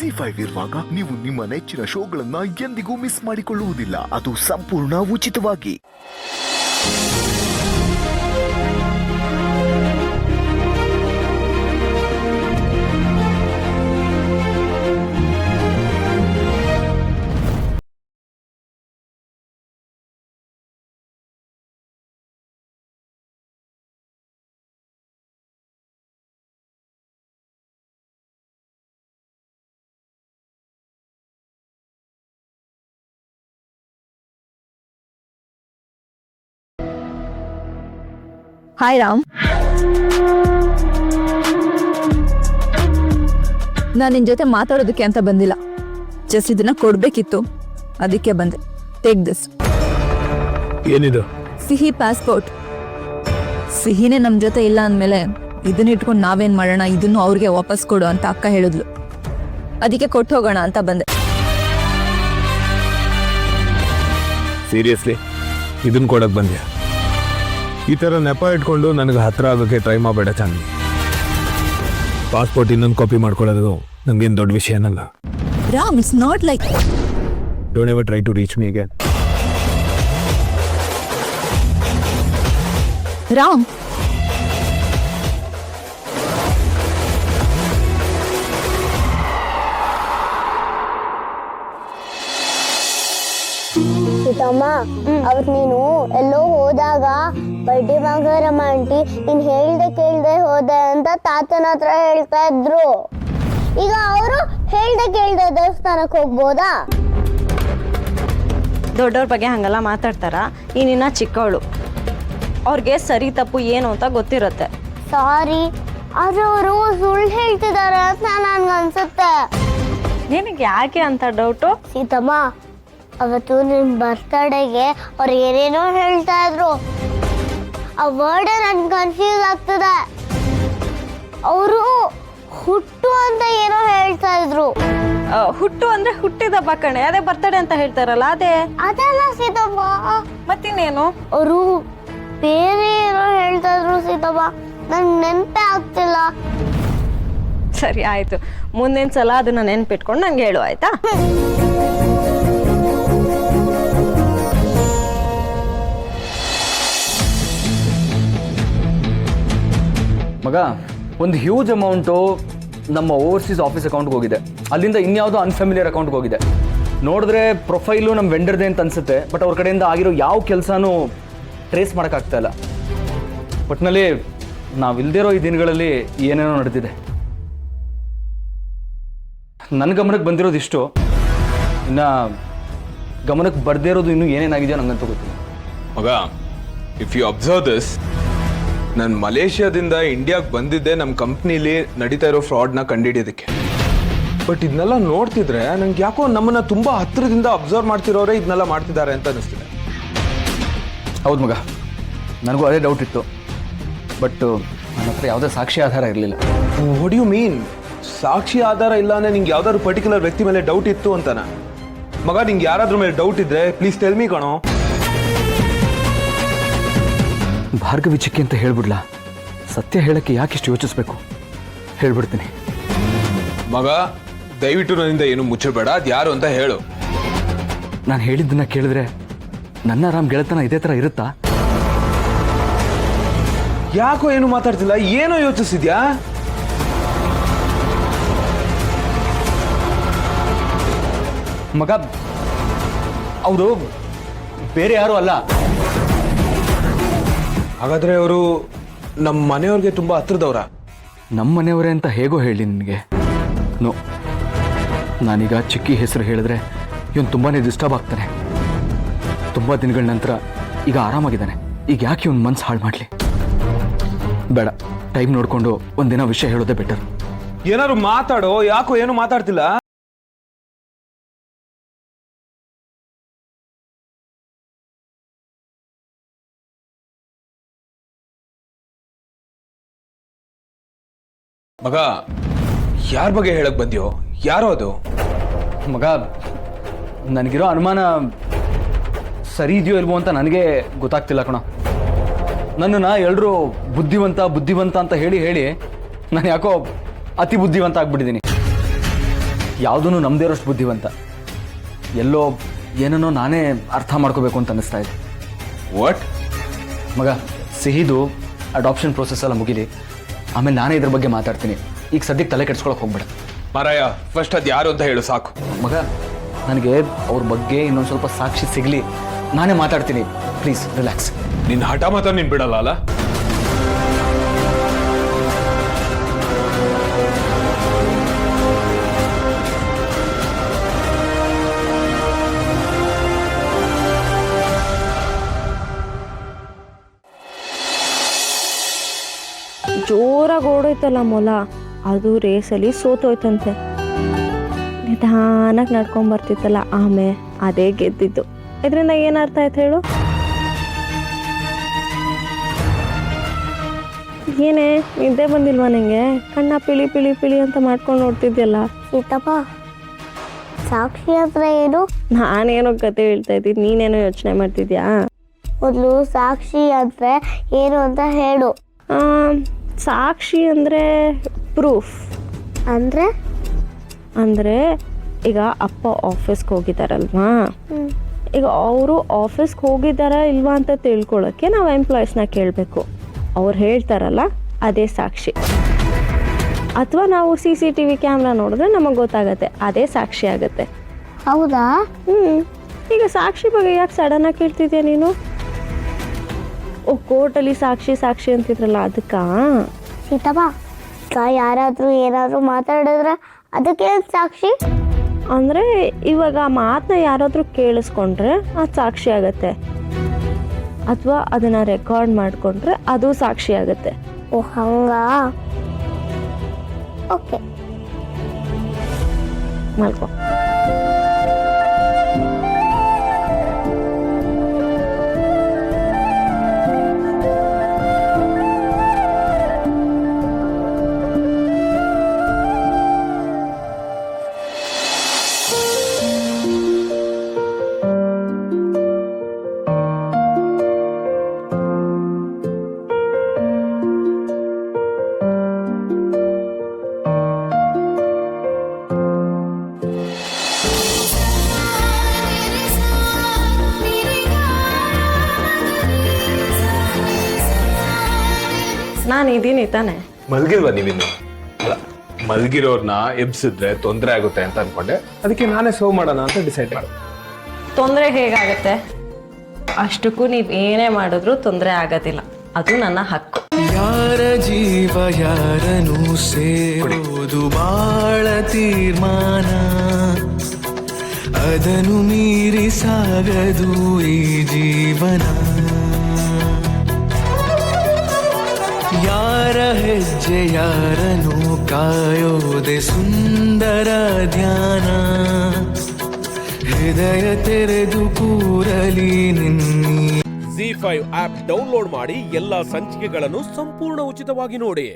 ZEE5 ಇರುವಾಗ ನೀವು ನಿಮ್ಮ ನೆಚ್ಚಿನ ಶೋಗಳನ್ನ ಎಂದಿಗೂ ಮಿಸ್ ಮಾಡಿಕೊಳ್ಳುವುದಿಲ್ಲ. ಅದು ಸಂಪೂರ್ಣ ಉಚಿತವಾಗಿ. ಹಾಯ್ ರಾಮ್, ನಾನು ನಿನ್ನ ಜೊತೆ ಮಾತಾಡೋದಕ್ಕೆ ಅಂತ ಬಂದಿಲ್ಲ. ಜಸ್ಟ್ ಇದನ್ನ ಕೊಡ್ಬೇಕಿತ್ತು, ಅದಕ್ಕೆ ಬಂದೆ. Take this. ಏನಿದು? ಸಿಹಿ ಪಾಸ್ಪೋರ್ಟ್. ಸಿಹಿನೇ ನಮ್ಮ ಜೊತೆ ಇಲ್ಲ ಅಂದಮೇಲೆ ಇದನ್ನ ಇಟ್ಕೊಂಡು ನಾವೇನು ಮಾಡೋಣ, ಇದನ್ನು ಅವ್ರಿಗೆ ವಾಪಸ್ ಕೊಡು ಅಂತ ಅಕ್ಕ ಹೇಳಿದ್ಲು. ಅದಕ್ಕೆ ಕೊಟ್ಟು ಹೋಗೋಣ ಅಂತ ಬಂದೆ. ಸೀರಿಯಸ್ಲಿ ಇದನ್ನ ಕೊಡಕ್ಕೆ ಬಂದ್ಯಾ? ಈ ಥರ ನೆಪ ಇಟ್ಕೊಂಡು ನನಗೆ ಹತ್ರ ಆಗೋಕ್ಕೆ ಟ್ರೈ ಮಾಡಬೇಡ ಚಾಂದ್ನಿ. ಪಾಸ್ಪೋರ್ಟ್ ಇನ್ನೊಂದು ಕಾಪಿ ಮಾಡ್ಕೊಳ್ಳೋದು ನನಗೇನು ದೊಡ್ಡ ವಿಷಯ ಏನಲ್ಲ. Ram, it's not like. Don't ever try to reach me again. Ram, Seethamma, ಅವತ್ತು ನೀನು ಎಲ್ಲೋ ಹೋದಾಗ ಬಡ್ಡಿ ಬಂಗಾರಮ್ಮ ಆಂಟಿ ನೀನು ಹೇಳ್ದೆ ಕೇಳ್ದೆ ಹೋದೆ ಅಂತ ತಾತನ ಹತ್ರ ಹೇಳ್ತಾ ಇದ್ರು. ಈಗ ಅವರು ಹೇಳ್ದೆ ಕೇಳ್ದೆ ದೇವಸ್ಥಾನಕ್ಕೆ ಹೋಗ್ಬೋದಾ? ದೊಡ್ಡವ್ರ ಬಗ್ಗೆ ಹಂಗೆಲ್ಲ ಮಾತಾಡ್ತಾರ? ನೀನಿನ್ನ ಚಿಕ್ಕವಳು, ಅವ್ರಿಗೆ ಸರಿ ತಪ್ಪು ಏನು ಅಂತ ಗೊತ್ತಿರುತ್ತೆ. ಸಾರಿ, ಆದ್ರೆ ಅವರು ಸುಳ್ಳು ಹೇಳ್ತಿದ್ದಾರೆ ಅಂತ ನನ್ಗನ್ಸುತ್ತೆ. ನಿನಗೆ ಯಾಕೆ ಅಂತ ಡೌಟು? ಸೀತಮ್ಮ, ಅವತ್ತು ನಿನ್ನ ಬರ್ತಡೆಗೆ ಅವ್ರು ಏನೇನೋ ಹೇಳ್ತಾ ಇದ್ರು. ಆ ವರ್ಡ್ ನನ್ಗೆ ಕನ್ಫ್ಯೂಸ್ ಆಗ್ತದೆ. ಅವರು ಹುಟ್ಟು ಅಂತ ಏನೋ ಹೇಳ್ತಾ ಇದ್ರು. ಹುಟ್ಟು ಅಂದ್ರೆ ಹುಟ್ಟಿದ ಹಬ್ಬ ಕಣೆ, ಅದೇ ಬರ್ತಡೆ ಅಂತ ಹೇಳ್ತಾರಲ್ಲ ಅದೇ. ಅದಲ್ಲ ಸೀತಮ್ಮ, ಮತ್ತಿನ್ನೇನು? ಅವರು ಬೇರೆ ಏನೋ ಹೇಳ್ತಾ ಇದ್ರು ಸೀತಮ್ಮ, ನಂಗೆ ನೆನಪೇ ಆಗ್ತಿಲ್ಲ. ಸರಿ ಆಯ್ತು, ಮುಂದಿನ ಸಲ ಅದನ್ನ ನೆನ್ಪಿಟ್ಕೊಂಡು ನಂಗೆ ಹೇಳು, ಆಯ್ತಾ? ಮಗ, ಒಂದು ಹ್ಯೂಜ್ ಅಮೌಂಟು ನಮ್ಮ ಓವರ್ಸೀಸ್ ಆಫೀಸ್ ಅಕೌಂಟ್ಗೆ ಹೋಗಿದೆ. ಅಲ್ಲಿಂದ ಇನ್ಯಾವುದೋ ಅನ್ಫ್ಯಾಮಿಲಿಯರ್ ಅಕೌಂಟ್ಗೆ ಹೋಗಿದೆ. ನೋಡಿದ್ರೆ ಪ್ರೊಫೈಲು ನಮ್ಮ ವೆಂಡರ್ದೆ ಅಂತ ಅನಿಸುತ್ತೆ, ಬಟ್ ಅವ್ರ ಕಡೆಯಿಂದ ಆಗಿರೋ ಯಾವ ಕೆಲಸನೂ ಟ್ರೇಸ್ ಮಾಡೋಕ್ಕಾಗ್ತಾ ಇಲ್ಲ. ಒಟ್ಟಿನಲ್ಲಿ ನಾವಿಲ್ದಿರೋ ಈ ದಿನಗಳಲ್ಲಿ ಏನೇನೋ ನಡೆದಿದೆ. ನನ್ನ ಗಮನಕ್ಕೆ ಬಂದಿರೋದು ಇಷ್ಟು. ಇನ್ನು ಗಮನಕ್ಕೆ ಬರ್ದೇ ಇರೋದು ಇನ್ನೂ ಏನೇನಾಗಿದೆಯೋ ನಂಗಂತೂ ಗೊತ್ತಿಲ್ಲ. ಮಗ, ಇಫ್ ಯು ಅಬ್ಸರ್ವ್ ದಿಸ್, ನಾನು ಮಲೇಷ್ಯಾದಿಂದ ಇಂಡಿಯಾಗೆ ಬಂದಿದ್ದೆ ನಮ್ಮ ಕಂಪ್ನಿಲಿ ನಡೀತಾ ಇರೋ ಫ್ರಾಡ್ನ ಕಂಡುಹಿಡಿಯೋದಕ್ಕೆ. ಬಟ್ ಇದನ್ನೆಲ್ಲ ನೋಡ್ತಿದ್ರೆ ನಂಗೆ ಯಾಕೋ ನಮ್ಮನ್ನ ತುಂಬಾ ಹತ್ತಿರದಿಂದ ಅಬ್ಸರ್ವ್ ಮಾಡ್ತಿರೋರೇ ಇದನ್ನೆಲ್ಲ ಮಾಡ್ತಿದ್ದಾರೆ ಅಂತ ಅನಿಸ್ತಿದೆ. ಹೌದು ಮಗ, ನನಗೂ ಅದೇ ಡೌಟ್ ಇತ್ತು. ಬಟ್ ನನ್ನ ಹತ್ರ ಯಾವುದೇ ಸಾಕ್ಷಿ ಆಧಾರ ಇರಲಿಲ್ಲ. What you mean? ಸಾಕ್ಷಿ ಆಧಾರ ಇಲ್ಲ ಅಂದ್ರೆ ನಿಂಗೆ ಯಾವ್ದಾದ್ರು ಪರ್ಟಿಕ್ಯುಲರ್ ವ್ಯಕ್ತಿ ಮೇಲೆ ಡೌಟ್ ಇತ್ತು ಅಂತನಾ? ಮಗ, ನಿಂಗೆ ಯಾರಾದ್ರ ಮೇಲೆ ಡೌಟ್ ಇದ್ರೆ ಪ್ಲೀಸ್ ಟೆಲ್ ಮೀ ಕಣೋ. ಭಾರ್ಗವಿ ಚಿಕ್ಕಿ ಅಂತ ಹೇಳ್ಬಿಡ್ಲಾ? ಸತ್ಯ ಹೇಳಕ್ಕೆ ಯಾಕಿಷ್ಟು ಯೋಚಿಸ್ಬೇಕು? ಹೇಳ್ಬಿಡ್ತೀನಿ. ಮಗ, ದಯವಿಟ್ಟು ನನ್ನಿಂದ ಏನು ಮುಚ್ಚಬೇಡ. ಅದು ಯಾರು ಅಂತ ಹೇಳು. ನಾನು ಹೇಳಿದ್ದನ್ನ ಕೇಳಿದ್ರೆ ನನ್ನ ರಾಮ್ ಗೆಳೆತನ ಇದೇ ಥರ ಇರುತ್ತಾ? ಯಾಕೋ ಏನು ಮಾತಾಡ್ತಿಲ್ಲ? ಏನೋ ಯೋಚಿಸಿದ್ಯಾ? ಮಗ, ಅವರು ಬೇರೆ ಯಾರು ಅಲ್ಲ. ಹಾಗಾದ್ರೆ ಅವರು ನಮ್ಮ ಮನೆಯವ್ರಿಗೆ ತುಂಬಾ ಹತ್ರದವ್ರ? ನಮ್ಮ ಮನೆಯವರೇ ಅಂತ ಹೇಗೋ ಹೇಳಿ ನಿನಗೆ? ನೋ, ನಾನೀಗ ಚಿಕ್ಕಿ ಹೆಸರು ಹೇಳಿದ್ರೆ ಇವನು ತುಂಬಾ ಡಿಸ್ಟರ್ಬ್ ಆಗ್ತಾನೆ. ತುಂಬ ದಿನಗಳ ನಂತರ ಈಗ ಆರಾಮಾಗಿದ್ದಾನೆ. ಈಗ ಯಾಕೆ ಇವನು ಮನ್ಸು ಹಾಳು ಮಾಡಲಿ? ಬೇಡ, ಟೈಮ್ ನೋಡಿಕೊಂಡು ಒಂದಿನ ವಿಷಯ ಹೇಳೋದೇ ಬೆಟರ್. ಏನಾದ್ರು ಮಾತಾಡೋ. ಯಾಕೋ ಏನು ಮಾತಾಡ್ತಿಲ್ಲ? ಮಗ, ಯಾರ ಬಗ್ಗೆ ಹೇಳಕ್ ಬಂದ್ಯೋ? ಯಾರೋ ಅದು? ಮಗ, ನನಗಿರೋ ಅನುಮಾನ ಸರಿ ಇದೆಯೋ ಇಲ್ವೋ ಅಂತ ನನಗೆ ಗೊತ್ತಾಗ್ತಿಲ್ಲ ಕಣ. ನನ್ನನ್ನು ಎಲ್ಲರೂ ಬುದ್ಧಿವಂತ ಅಂತ ಹೇಳಿ ನಾನು ಯಾಕೋ ಅತಿ ಬುದ್ಧಿವಂತ ಆಗ್ಬಿಟ್ಟಿದ್ದೀನಿ. ಯಾವುದೂ ನಮ್ಮದೇ ಇರೋಷ್ಟು ಬುದ್ಧಿವಂತ. ಎಲ್ಲೋ ಏನನ್ನೋ ನಾನೇ ಅರ್ಥ ಮಾಡ್ಕೋಬೇಕು ಅಂತ ಅನ್ನಿಸ್ತಾ ಇದೆ. ವಾಟ್? ಮಗ, ಸಿಹಿದು ಅಡಾಪ್ಷನ್ ಪ್ರೋಸೆಸ್ ಎಲ್ಲ ಮುಗಿಲಿ, ಆಮೇಲೆ ನಾನೇ ಇದ್ರ ಬಗ್ಗೆ ಮಾತಾಡ್ತೀನಿ. ಈಗ ಸದ್ಯಕ್ಕೆ ತಲೆ ಕೆಡ್ಸ್ಕೊಳಕ್ಕೆ ಹೋಗ್ಬೇಡ. ಮಾರಾಯ, ಫಸ್ಟ್ ಅದು ಯಾರು ಅಂತ ಹೇಳು ಸಾಕು. ಮಗ, ನನಗೆ ಅವ್ರ ಬಗ್ಗೆ ಇನ್ನೊಂದು ಸ್ವಲ್ಪ ಸಾಕ್ಷಿ ಸಿಗಲಿ, ನಾನೇ ಮಾತಾಡ್ತೀನಿ. Please relax. ನಿನ್ನ ಹಠ ಮಾತ್ರ ನೀನು ಬಿಡಲ್ಲ ಅಲ್ಲ? ಜೋರಾಗಿ ಓಡೋಯ್ತಲ್ಲ ಮೊಲ, ಅದು ರೇಸಲ್ಲಿ ಸೋತೋಯ್ತಂತೆ. ನಿಧಾನಾಗಿ ನಡ್ಕೊಂಬರ್ತಿತ್ತಲ್ಲ ಆಮೆ, ಅದೇ ಗೆದ್ದಿದ್ದು. ಇದರಿಂದ ಏನರ್ಥ ಆಯ್ತು ಹೇಳು? ಏನೇ ನಿದ್ದೆ ಬಂದಿಲ್ವಾ ನಿಂಗೆ? ಕಣ್ಣ ಪಿಳಿ ಪಿಳಿ ಪಿಳಿ ಅಂತ ಮಾಡ್ಕೊಂಡು ನೋಡ್ತಿದ್ಯಲ್ಲ. ಸೀತಪ್ಪ, ಸಾಕ್ಷಿ ಹತ್ರ ಏನು? ನಾನೇನೋ ಕತೆ ಹೇಳ್ತಾ ಇದ್ದೀನಿ, ನೀನೇನೋ ಯೋಚನೆ ಮಾಡ್ತಿದ್ಯಾ? ಮೊದಲು ಸಾಕ್ಷಿ ಅಂದ್ರೆ ಏನು ಅಂತ ಹೇಳು. ಸಾಕ್ಷಿ ಅಂದರೆ ಪ್ರೂಫ್. ಅಂದ್ರೆ ಅಂದರೆ ಈಗ ಅಪ್ಪ ಆಫೀಸ್ಗೆ ಹೋಗಿದ್ದಾರಲ್ವಾ, ಈಗ ಅವರು ಆಫೀಸ್ಗೆ ಹೋಗಿದ್ದಾರಾ ಇಲ್ವಾ ಅಂತ ತಿಳ್ಕೊಳ್ಳೋಕ್ಕೆ ನಾವು ಎಂಪ್ಲಾಯೀಸ್ನ ಕೇಳಬೇಕು. ಅವ್ರು ಹೇಳ್ತಾರಲ್ಲ ಅದೇ ಸಾಕ್ಷಿ. ಅಥವಾ ನಾವು CCTV ಕ್ಯಾಮ್ರಾ ನೋಡಿದ್ರೆ ನಮಗೆ ಗೊತ್ತಾಗತ್ತೆ, ಅದೇ ಸಾಕ್ಷಿ ಆಗುತ್ತೆ. ಹೌದಾ? ಈಗ ಸಾಕ್ಷಿ ಬಗ್ಗೆ ಯಾಕೆ ಸಡನ್ನಾಗಿ ಕೇಳ್ತಿದ್ಯಾ ನೀನು? ಓ, ಕೋರ್ಟಲ್ಲಿ ಸಾಕ್ಷಿ ಸಾಕ್ಷಿ ಅಂತಿದ್ರಲ್ಲ ಅದಕ್ಕಾ? ಸೀತಪ್ಪ, ಈಗ ಯಾರಾದರೂ ಏನಾದರೂ ಮಾತಾಡಿದ್ರೆ ಅದಕ್ಕೆ ಸಾಕ್ಷಿ? ಅಂದರೆ ಇವಾಗ ಆ ಮಾತನ್ನ ಯಾರಾದರೂ ಕೇಳಿಸ್ಕೊಂಡ್ರೆ ಅದು ಸಾಕ್ಷಿ ಆಗತ್ತೆ, ಅಥವಾ ಅದನ್ನು ರೆಕಾರ್ಡ್ ಮಾಡಿಕೊಂಡ್ರೆ ಅದು ಸಾಕ್ಷಿ ಆಗುತ್ತೆ. ಓ ಹಂಗಾ? ಓಕೆ, ಮಲ್ಕೋ. ನಾನು ಇದ್ದೀನಿ ತಾನೆ. ಮಲ್ಗಿಲ್ವಾ ನೀವಿನ್ನು? ಅಲ್ಲ, ಮಲ್ಗಿರೋರ್ನ ಎಬ್ಸಿದ್ರೆ ತೊಂದರೆ ಆಗುತ್ತೆ ಅಂತ ಅನ್ಕೊಂಡೆ, ಅದಕ್ಕೆ ನಾನೇ ಸರ್ವ್ ಮಾಡೋಣ ಅಂತ ಡಿಸೈಡ್ ಮಾಡಿದೆ. ತೊಂದರೆ ಹೇಗಾಗತ್ತೆ? ಅಷ್ಟಕ್ಕೂ ನೀವು ಏನೇ ಮಾಡಿದ್ರೂ ತೊಂದರೆ ಆಗೋದಿಲ್ಲ, ಅದು ನನ್ನ ಹಕ್ಕು. ಯಾರ ಜೀವ ಯಾರನು ಸೇರೋದು ಬಾಳ ತೀರ್ಮಾನ, ಅದನ್ನು ಮೀರಿ ಸಾಗದು ಈ ಜೀವನ. ಯಾರ ಹೆಜ್ಜೆ ಯಾರನು ಕಾಯೋದೆ ಸುಂದರ ಧ್ಯಾನ, ಹೃದಯ ತೆರೆದು ಕೂರಲಿ ನಿನ್ನಿ. ZEE5 ಆಪ್ ಡೌನ್ಲೋಡ್ ಮಾಡಿ ಎಲ್ಲಾ ಸಂಚಿಕೆಗಳನ್ನು ಸಂಪೂರ್ಣ ಉಚಿತವಾಗಿ ನೋಡಿ.